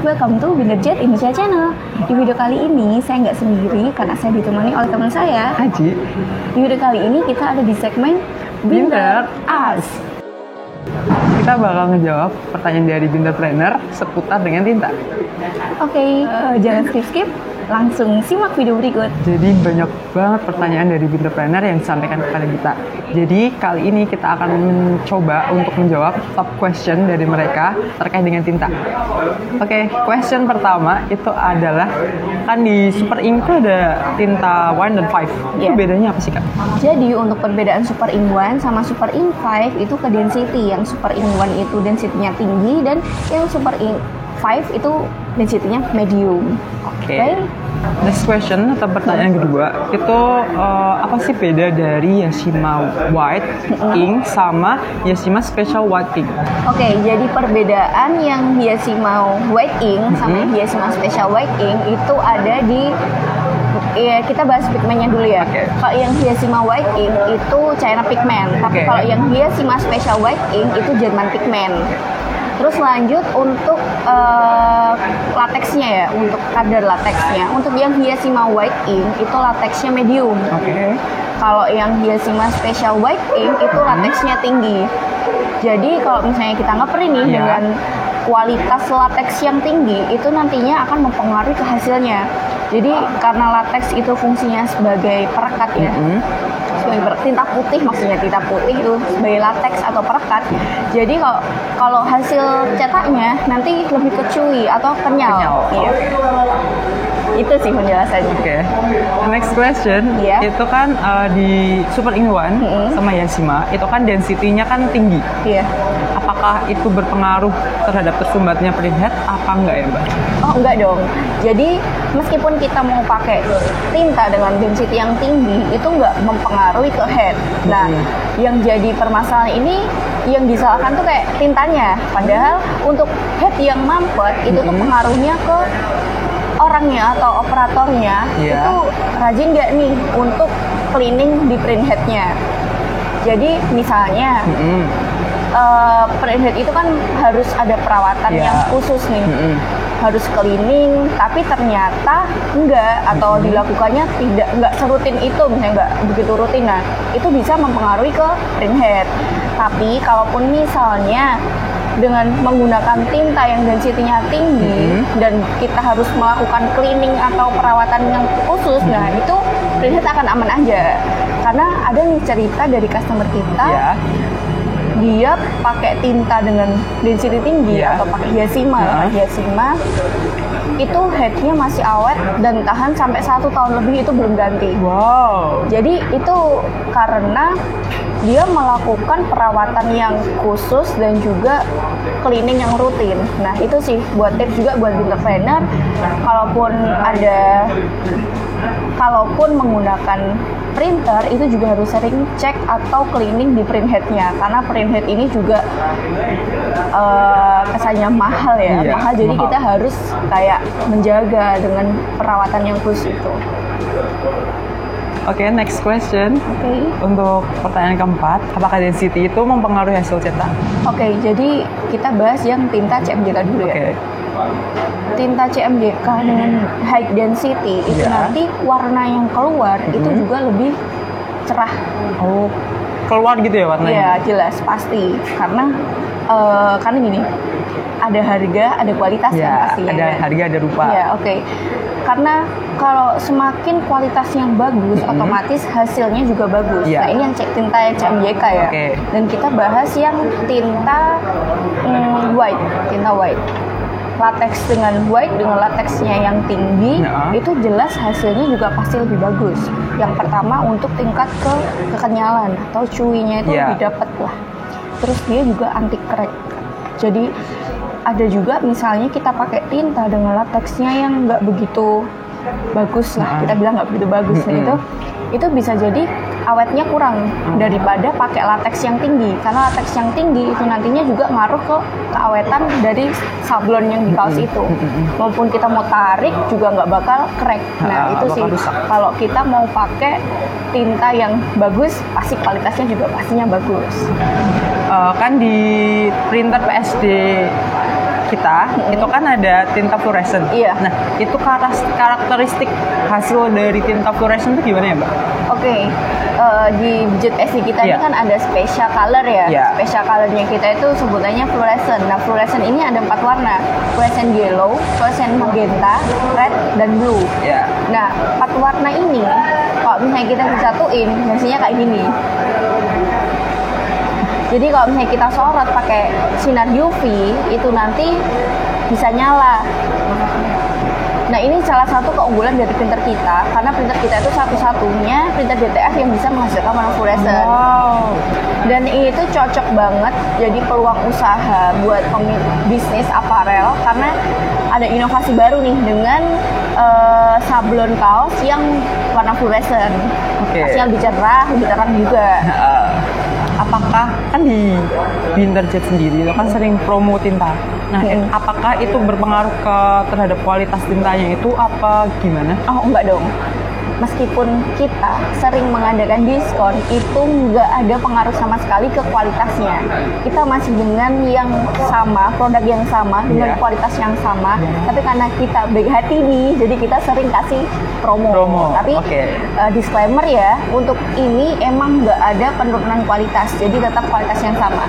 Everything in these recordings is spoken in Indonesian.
welcome to Binderjet Indonesia Channel. Di video kali ini saya nggak sendiri karena saya ditemani oleh teman saya, Haji. Di video kali ini kita ada di segmen Binder Us. Kita bakal ngejawab pertanyaan dari Binderpreneur seputar dengan tinta. Oke, jangan skip, langsung simak video berikut. Jadi banyak banget pertanyaan dari Binderpreneur yang disampaikan kepada kita. Jadi kali ini kita akan mencoba untuk menjawab top question dari mereka terkait dengan tinta. Oke, question pertama itu adalah, kan di Super Ink itu ada tinta 1 dan 5. Itu bedanya apa sih, Kak? Jadi untuk perbedaan Super Ink 1 sama Super Ink 5 itu ke density. Yang Super Ink 1 itu density-nya tinggi dan yang Super Ink 5 itu density-nya medium. Oke. Next question atau pertanyaan kedua itu apa sih beda dari Yashima White Ink sama Yashima Special White Ink? Oke, jadi perbedaan yang Yashima White Ink sama Yashima Special White Ink itu ada di kita bahas pigmennya dulu ya. Kalau yang Yashima White Ink itu China pigment, tapi kalau yang Yashima Special White Ink itu German pigment. Terus lanjut untuk lateksnya ya, untuk kadar lateksnya. Untuk yang Yashima White Ink itu lateksnya medium. Kalau yang Yashima Special White Ink itu lateksnya tinggi. Jadi kalau misalnya kita ngeprint nih dengan kualitas lateks yang tinggi, itu nantinya akan mempengaruhi ke hasilnya. Jadi karena lateks itu fungsinya sebagai perekat ya, sebagai tinta putih, maksudnya tinta putih itu sebagai lateks atau perekat. Jadi kalau hasil cetaknya nanti lebih chewy atau kenyal. Iya. Itu sih penjelasannya. Next question, itu kan di Super Ink 1 sama Yashima itu kan density-nya kan tinggi. Apakah itu berpengaruh terhadap tersumbatnya printhead apa enggak ya, Mbak? Oh, enggak dong. Jadi meskipun kita mau pakai tinta dengan density yang tinggi, itu enggak mempengaruhi ke head. Nah, yang jadi permasalahan ini yang disalahkan tuh kayak tintanya. Padahal untuk head yang mampet itu tuh pengaruhnya ke orangnya atau operatornya itu rajin nggak nih untuk cleaning di printheadnya. Jadi misalnya printhead itu kan harus ada perawatan yang khusus nih, harus cleaning, tapi ternyata enggak atau dilakukannya nggak serutin itu, misalnya nggak begitu rutin. Nah, itu bisa mempengaruhi ke printhead. Tapi kalaupun misalnya dengan menggunakan tinta yang density-nya tinggi dan kita harus melakukan cleaning atau perawatan yang khusus, nah itu printhead akan aman aja. Karena ada nih cerita dari customer kita, dia pakai tinta dengan density tinggi atau pakai Yashima, itu headnya masih awet dan tahan sampai 1 tahun lebih, itu belum ganti. Jadi itu karena dia melakukan perawatan yang khusus dan juga cleaning yang rutin. Nah, itu sih buat tips juga buat Binderpreneur, kalaupun menggunakan printer itu juga harus sering cek atau cleaning di printheadnya, karena printhead ini juga kesannya mahal ya, mahal. Jadi kita harus kayak menjaga dengan perawatan yang khusus itu. Next question. Untuk pertanyaan keempat, apakah density itu mempengaruhi hasil cetak? Jadi kita bahas yang tinta CMYK dulu ya. Tinta CMYK dengan high density itu nanti warna yang keluar itu juga lebih cerah. Keluar gitu ya warnanya? Iya, jelas, pasti. Karena gini, ada harga, ada kualitas pasti. Ada harga, ada rupa. Karena kalau semakin kualitasnya bagus, otomatis hasilnya juga bagus. Nah, ini yang tinta CMYK ya. Dan kita bahas yang tinta white, tinta white. Latex dengan white, dengan lateksnya yang tinggi, itu jelas hasilnya juga pasti lebih bagus. Yang pertama untuk tingkat kekenyalan atau chewy-nya itu lebih dapat lah. Terus dia juga anti crack. Jadi ada juga misalnya kita pakai tinta dengan lateksnya yang nggak begitu bagus lah, kita bilang nggak begitu bagus. Nah, itu bisa jadi awetnya kurang daripada pakai lateks yang tinggi, karena lateks yang tinggi itu nantinya juga ngaruh ke keawetan dari sablon yang di kaos itu. Maupun kita mau tarik juga nggak bakal crack. Nah, itu sih kalau kita mau pakai tinta yang bagus, pasti kualitasnya juga pastinya bagus. Kan di printer PSD kita itu kan ada tinta fluorescent. Iya. Nah, itu karakteristik hasil dari tinta fluorescent itu gimana ya, Mbak? Oke. Di budget SC kita ini kan ada special color ya. Special colornya kita itu sebutannya fluorescent. Nah, fluorescent ini ada 4 warna. Fluorescent yellow, fluorescent magenta, red, dan blue. Nah, 4 warna ini kalau misalnya kita disatuin, hasilnya kayak gini. Jadi kalau misalnya kita sorot pakai sinar UV, itu nanti bisa nyala. Nah, ini salah satu keunggulan dari printer kita, karena printer kita itu satu-satunya printer DTF yang bisa menghasilkan warna fluorescent. Wow. Dan ini tuh cocok banget jadi peluang usaha buat bisnis aparel, karena ada inovasi baru nih dengan sablon kaos yang warna fluorescent. Hasilnya lebih cerah, lebih terang juga. Apakah kan di Binterjet sendiri itu kan sering promo tinta. Nah, apakah itu berpengaruh terhadap kualitas tintanya itu apa gimana? Oh, enggak dong. Meskipun kita sering mengadakan diskon, itu nggak ada pengaruh sama sekali ke kualitasnya. Kita masih dengan yang sama, produk yang sama, dengan kualitas yang sama. Tapi karena kita baik hati nih, jadi kita sering kasih promo. Tapi disclaimer ya, untuk ini emang nggak ada penurunan kualitas, jadi tetap kualitas yang sama.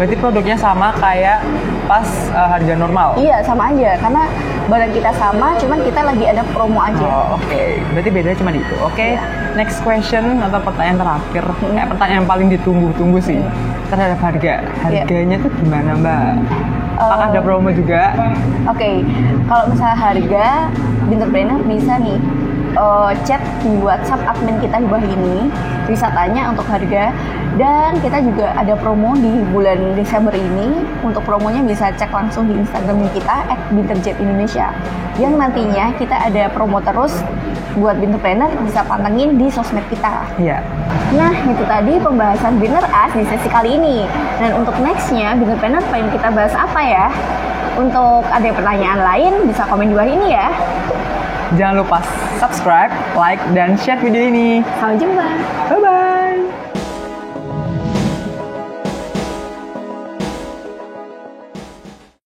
Berarti produknya sama kayak pas harga normal? Iya, sama aja. Karena barang kita sama, cuman kita lagi ada promo aja. Berarti bedanya cuma itu. Next question atau pertanyaan terakhir. Pertanyaan yang paling ditunggu-tunggu sih terhadap harga. Harganya tuh gimana, Mbak? Apakah ada promo juga? Kalau misalnya harga, Binterpreneur bisa nih chat di WhatsApp admin kita di bawah ini, bisa tanya untuk harga. Dan kita juga ada promo di bulan Desember ini. Untuk promonya bisa cek langsung di Instagram kita @binterjetindonesia. Yang nantinya kita ada promo terus buat Binterpreneur, bisa pantengin di sosmed kita. Nah, itu tadi pembahasan Binter As di sesi kali ini. Dan untuk nextnya, Binterpreneur pengen kita bahas apa ya? Untuk ada pertanyaan lain, bisa komen di bawah ini ya. Jangan lupa subscribe, like, dan share video ini. Sampai jumpa. Bye-bye.